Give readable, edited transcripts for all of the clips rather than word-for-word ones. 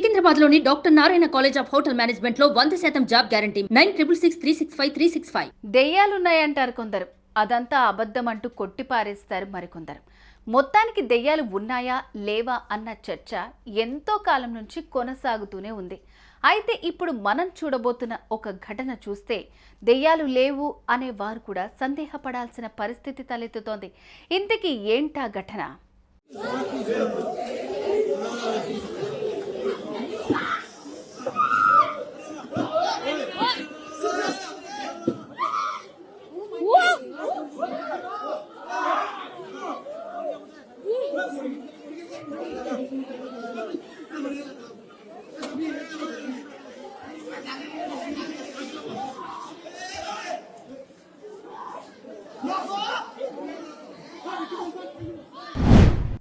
సికింద్రాబాద్లోని doctor Narayana college of hotel management లో 100% job guarantee 966365 దెయ్యాలున్నాయంటారు కొందరు. అదంతా అబద్ధం అంటూ కొట్టిపారేస్తారు మరికొందరు. మొత్తానికి దెయ్యాలు ఉన్నాయా లేవా అన్న చర్చ ఎంతో కాలం నుంచి కొనసాగుతూనే ఉంది. అయితే ఇప్పుడు మనం చూడబోతున్న ఒక ఘటన చూస్తే దెయ్యాలు లేవు అనే వారు కూడా సందేహపడాల్సిన పరిస్థితి తలెత్తుతోంది. ఇంతకీ ఏంటా ఘటన?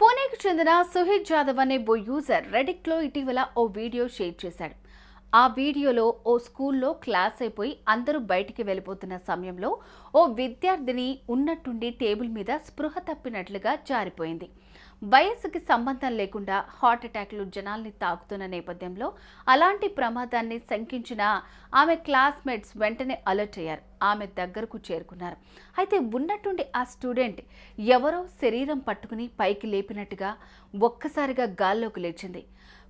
పూణేకు చెందిన సుహిత్ జాదవ్ అనే ఓ యూజర్ రెడిట్లో ఇటీవల ఓ వీడియో షేర్ చేశాడు. ఆ వీడియోలో ఓ స్కూల్లో క్లాస్ అయిపోయి అందరూ బయటికి వెళ్ళిపోతున్న సమయంలో ఓ విద్యార్థిని ఉన్నట్టుండి టేబుల్ మీద స్పృహ తప్పినట్లుగా జారిపోయింది. వయస్సుకి సంబంధం లేకుండా హార్ట్ అటాక్లు జనాల్ని తాకుతున్న నేపథ్యంలో అలాంటి ప్రమాదాన్ని శంకించిన ఆమె క్లాస్మేట్స్ వెంటనే అలర్ట్ అయ్యారు. ఆమె దగ్గరకు చేరుకున్నారు. అయితే ఉన్నట్టుండి ఆ స్టూడెంట్ ఎవరో శరీరం పట్టుకుని పైకి లేపినట్టుగా ఒక్కసారిగా గాల్లోకి లేచింది.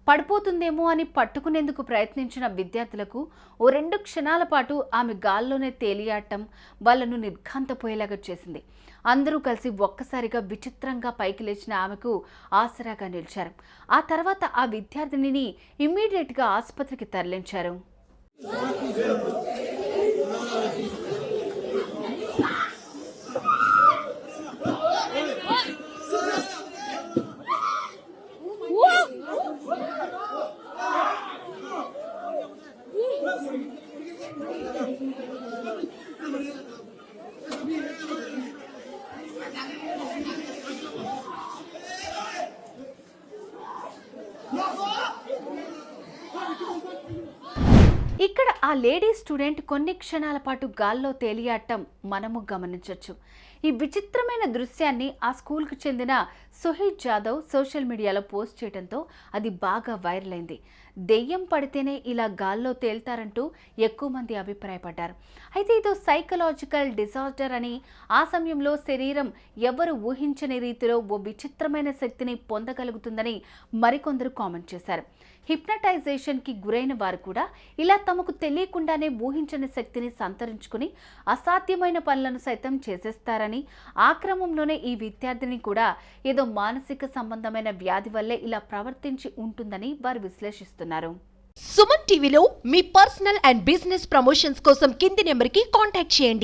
పడిపోతుందేమో అని పట్టుకునేందుకు ప్రయత్నించిన విద్యార్థులకు ఓ 2 క్షణాల పాటు ఆమె గాల్లోనే తేలియాడటం వాళ్ళను నిర్ఘాంతపోయేలాగా చేసింది. అందరూ కలిసి ఒక్కసారిగా విచిత్రంగా పైకి లేచిన ఆమెకు ఆసరాగా నిలిచారు. ఆ తర్వాత ఆ విద్యార్థినిని ఇమ్మీడియట్గా ఆసుపత్రికి తరలించారు. ఇక్కడ ఆ లేడీ స్టూడెంట్ కొన్ని క్షణాల పాటు గాల్లో తేలియాడటం మనము గమనించవచ్చు. ఈ విచిత్రమైన దృశ్యాన్ని ఆ స్కూల్కు చెందిన సుహిత్ జాదవ్ సోషల్ మీడియాలో పోస్ట్ చేయడంతో అది బాగా వైరల్ అయింది. దెయ్యం పడితేనే ఇలా గాల్లో తేల్తారంటూ ఎక్కువ మంది అభిప్రాయపడ్డారు. అయితే ఇదో సైకలాజికల్ డిజార్డర్ అని, ఆ సమయంలో శరీరం ఎవరు ఊహించని రీతిలో ఓ విచిత్రమైన శక్తిని పొందగలుగుతుందని మరికొందరు కామెంట్ చేశారు. హిప్నటైజేషన్కి గురైన వారు కూడా ఇలా తమకు తెలియకుండానే ఊహించని శక్తిని సంతరించుకుని అసాధ్యమైన పనులను సైతం చేసేస్తారని, ఆ క్రమంలోనే ఈ విద్యార్థిని కూడా ఏదో మానసిక సంబంధమైన వ్యాధి వల్లే ఇలా ప్రవర్తించి ఉంటుందని వారు విశ్లేషిస్తున్నారు. సుమన్ టీవీలో మీ పర్సనల్ అండ్ బిజినెస్ ప్రమోషన్స్ కోసం కింది నెంబర్కి కాంటాక్ట్ చేయండి.